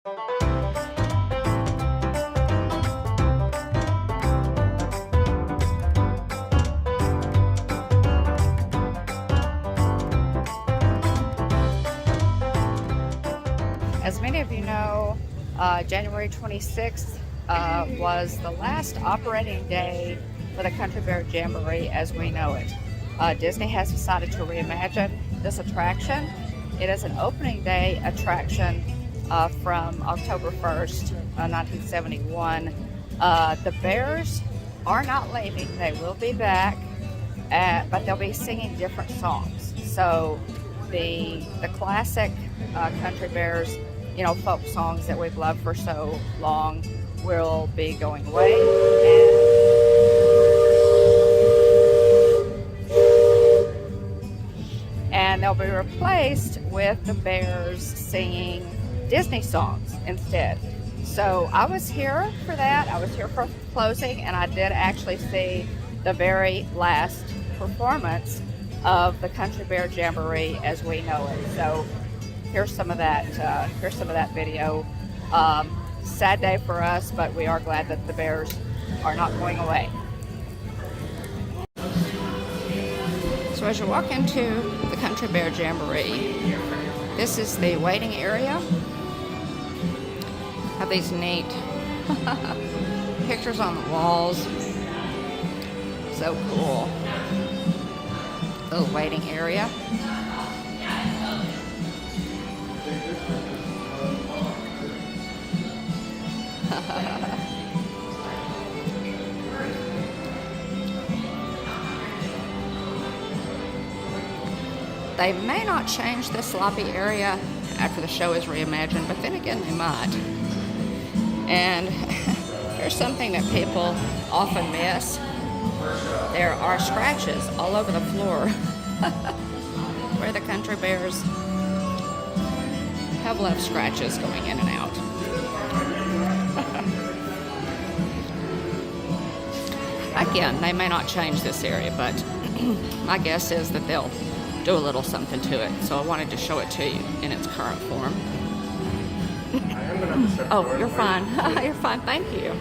As many of you know, January 26th was the last operating day for the Country Bear Jamboree as we know it. Disney has decided to reimagine this attraction. It is an opening day attraction from October 1st, 1971. The Bears are not leaving. They will be back, but they'll be singing different songs. So the classic Country Bears, you know, folk songs that we've loved for so long will be going away. And they'll be replaced with the Bears singing Disney songs instead. So I was here for that. I was here for closing, and I did actually see the very last performance of the Country Bear Jamboree as we know it. So here's some of that. Here's some of that video. Sad day for us, but we are glad that the Bears are not going away. So as you walk into the Country Bear Jamboree, this is the waiting area. Have these neat pictures on the walls. So cool. Little waiting area. They may not change this lobby area after the show is reimagined, but then again they might. And here's something that people often miss. There are scratches all over the floor where the Country Bears have left scratches going in and out. Again, they may not change this area, but my guess is that they'll do a little something to it. So I wanted to show it to you in its current form. Oh, you're fine. You're fine. Thank you.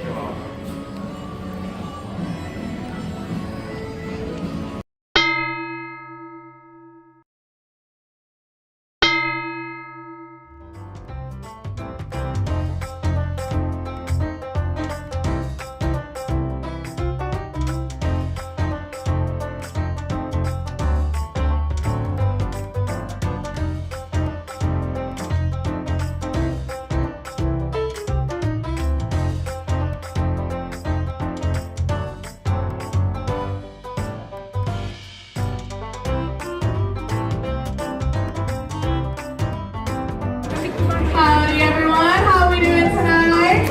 Howdy everyone, how are we doing tonight?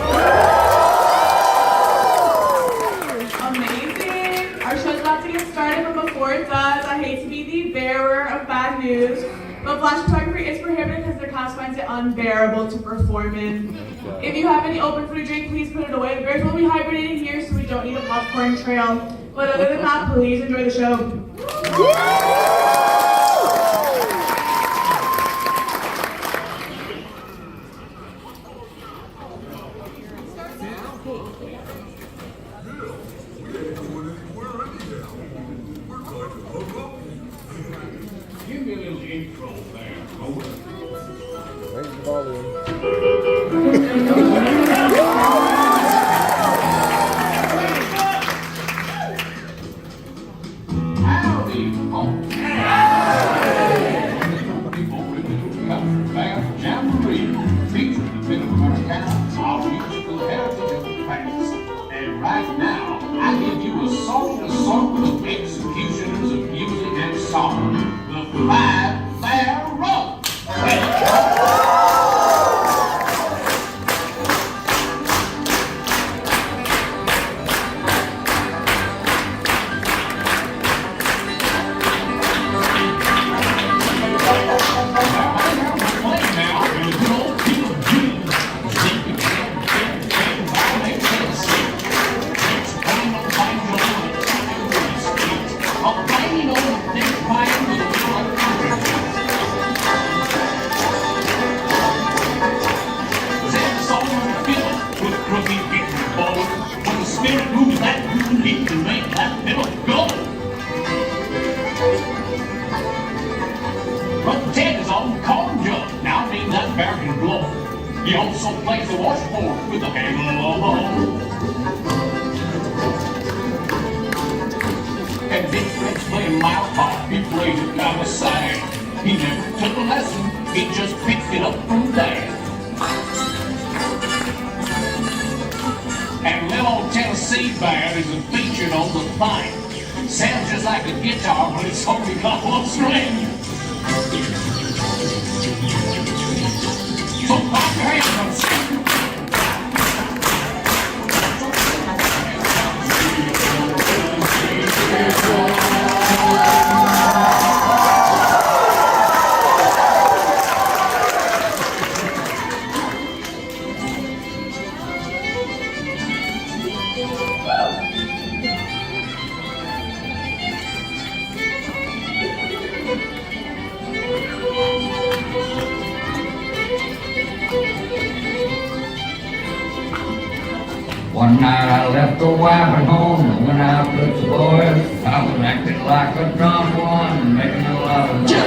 Amazing! Our show's about to get started, but before it does, I hate to be the bearer of bad news, but flash photography is prohibited because their cops finds it unbearable to perform in. If you have any open food drink, please put it away. The bears will be hibernating here, so we don't need a popcorn trail. But other than that, please enjoy the show. Give me a little intro there. Raise the volume. Howdy, folks. People with the Country Bear Jamboree featuring the Pinnacle accounts of musical heritage and past. And right now, I give you a song assortment of executioners of music and song. The Five Bear Run. He also plays the washboard with the handle of a hoe. And Big Fred's playing mile pop. He plays it kind of sad. He never took a lesson. He just picked it up from Dad. And little Tennessee Bear isn't featured on the thing. Sounds just like a guitar, but it's only got one string. So clap your hands. One night I left the wife at home, and when I put the boys, I was acting like a drunk one, making a lot of noise. This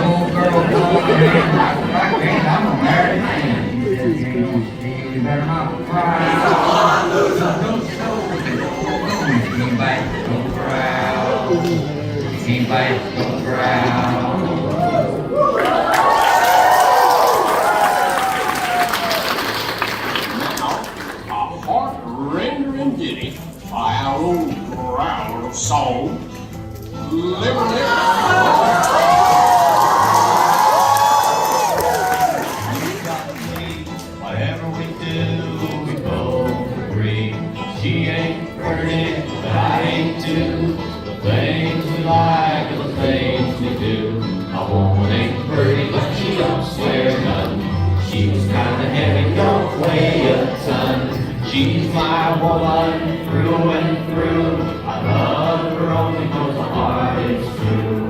old girl told me, I can't, I'm a married man. He said, you better not cry. Came back, don't growl. Came back, don't growl. Ditty by our old growl of song. Whatever we do, we both agree. She ain't pretty, but I ain't too. The things we like are the things we do. A woman ain't pretty, but she don't swear none. She was kinda heavy, don't weigh a ton. She's my woman through and through. I love her only because my heart is true.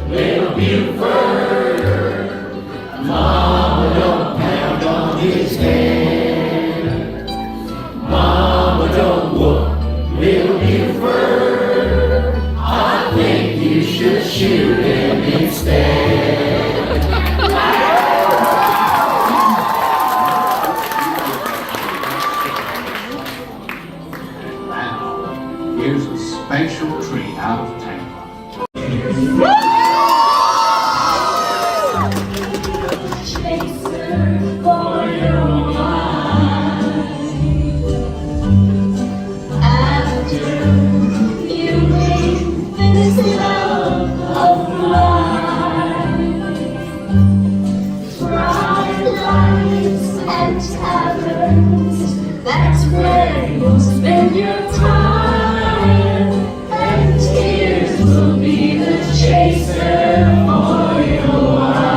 Little Buford, Mama don't pound on his head. Mama don't whoop Little Buford. I think you should shoot him instead. Now, here's a special treat out of town. Chaser for your life. After you make this love of mine, bright lights and taverns, that's where you'll spend your time, and tears will be the chaser for your life.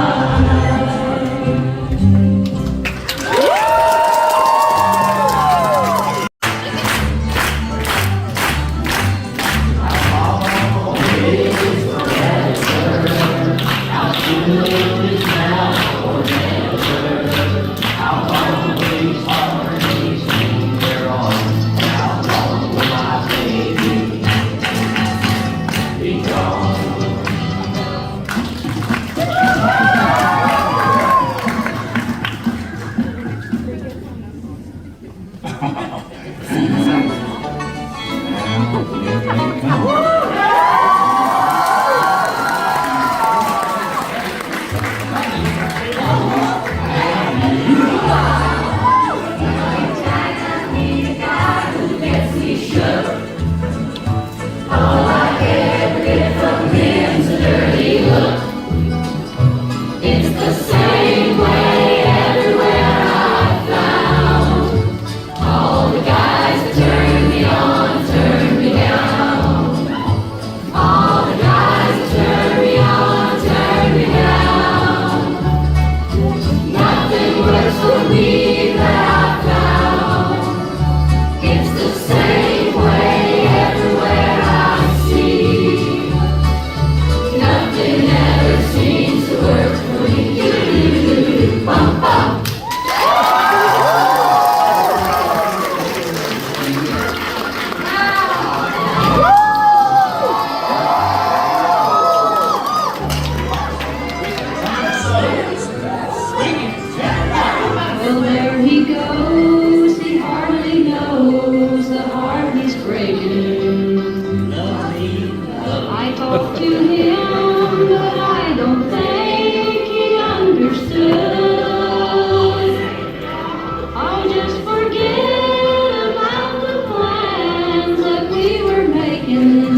It's the same way everywhere I found. All the guys that turn me on, turn me down. talked to him, but I don't think he understood. I'll just forget about the plans that we were making.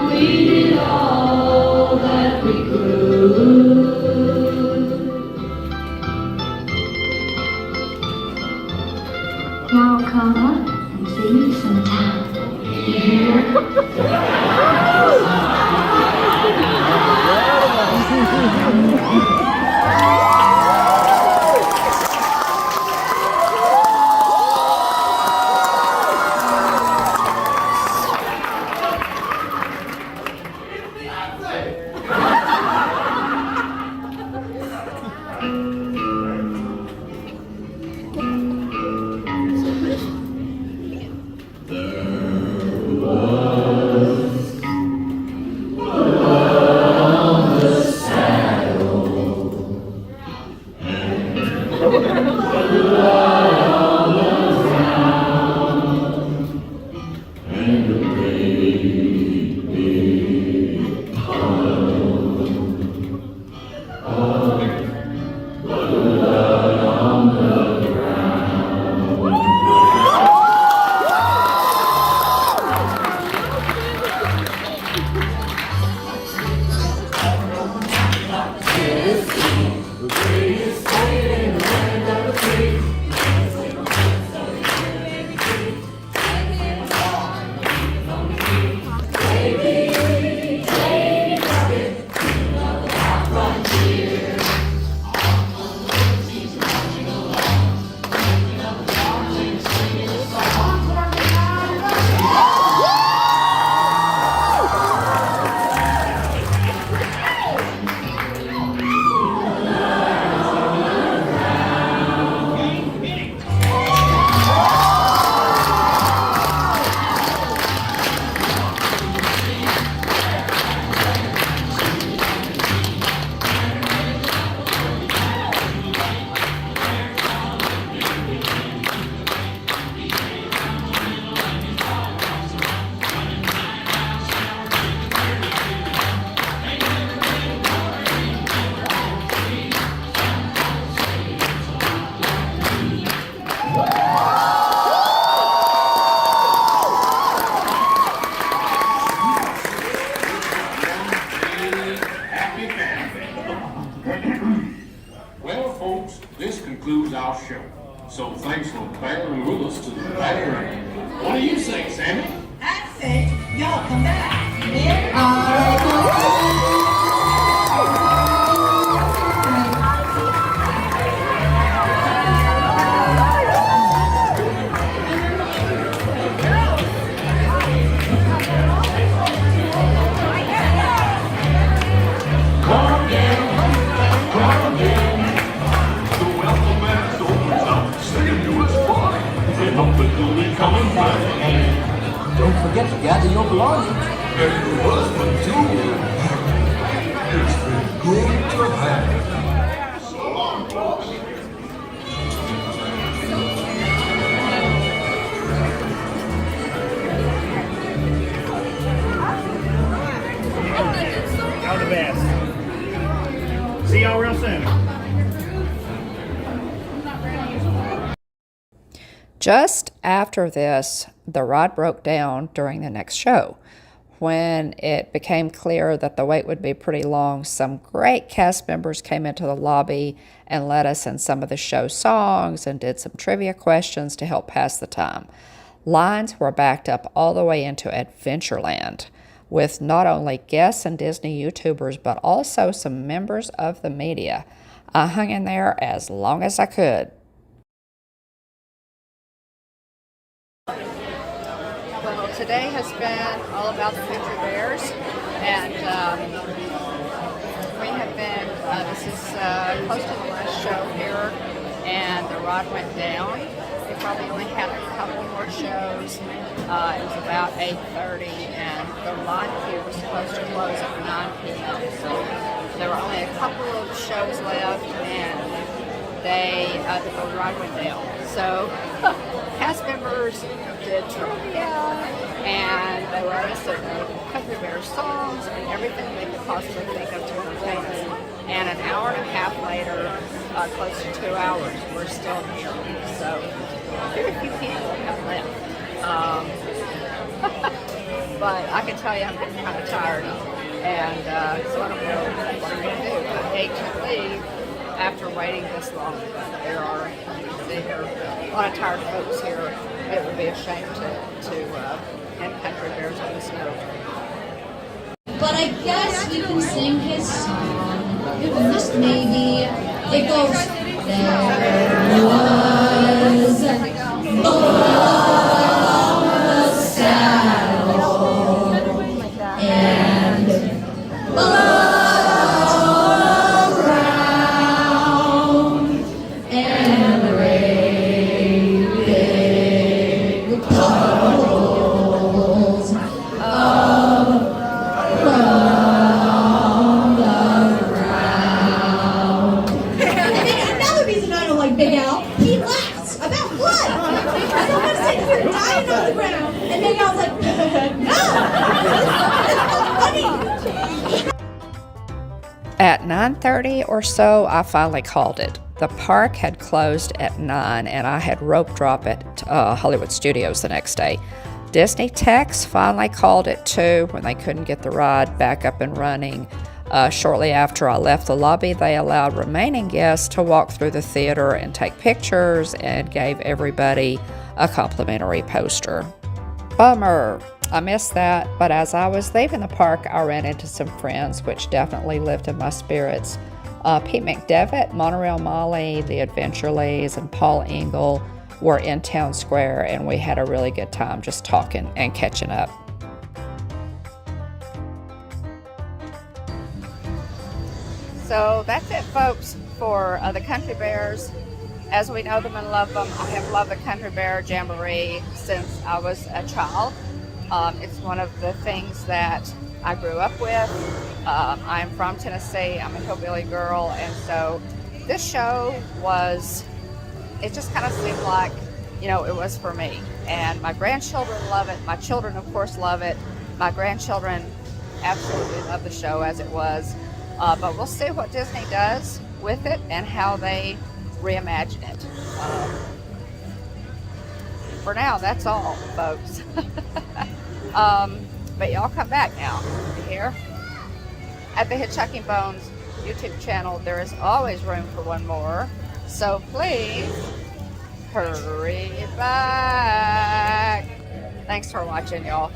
We did all that we could. Now come up and see me sometime. You hear? Well, folks, this concludes our show. So thanks for bearing with us to the very end. What do you say, Sammy? I say, y'all come back. Yeah. Don't forget to gather your belongings. And your husband, too. It's been good to have you. So long, folks. Y'all the best. See y'all real soon. Just after this, the ride broke down during the next show. When it became clear that the wait would be pretty long, some great cast members came into the lobby and led us in some of the show songs and did some trivia questions to help pass the time. Lines were backed up all the way into Adventureland, with not only guests and Disney YouTubers, but also some members of the media. I hung in there as long as I could. Well, today has been all about the Country Bears, and we have been, this is close to the last show here, and the ride went down. We probably only had a couple more shows. It was about 8:30, and the line queue was supposed to close at 9 p.m. So there were only a couple of shows left, and day the boat ride went down. So cast members did trivia, and they were asked to know Country Bear songs and everything they could possibly think of to entertain us. And an hour and a half later, close to 2 hours, we're still here. So very few people have left. But I can tell you I'm getting kind of tired of it. And so I don't know what I'm going to do. I hate to leave after waiting this long. But there are, you can see here, a lot of tired folks here. It would be a shame to end Country Bears on this note. But I guess we can sing his song. Just maybe. It goes, there was a saddle and around and great big puddles of around the ground. And then another reason I don't like Big Al, he laughs about what? Someone's sitting here dying on the ground, and Big Al's like, no! At 9:30 or so, I finally called it. The park had closed at 9, and I had rope drop at Hollywood Studios the next day. Disney Techs finally called it 2 when they couldn't get the ride back up and running. Shortly after I left the lobby, they allowed remaining guests to walk through the theater and take pictures and gave everybody a complimentary poster. Bummer. I missed that, but as I was leaving the park, I ran into some friends, which definitely lifted my spirits. Pete McDevitt, Monorail Molly, the Adventureleys, and Paul Engel were in Town Square, and we had a really good time just talking and catching up. So that's it, folks, for the Country Bears. As we know them and love them, I have loved the Country Bear Jamboree since I was a child. It's one of the things that I grew up with. I'm from Tennessee. I'm a hillbilly girl, and so this show it just kind of seemed like, it was for me. And my grandchildren love it. My children, of course, love it. My grandchildren absolutely love the show as it was. But we'll see what Disney does with it and how they reimagine it. For now, that's all, folks. But y'all come back now. Here at the Hitchhiking Bones YouTube channel, there is always room for one more. So please hurry back. Thanks for watching, y'all.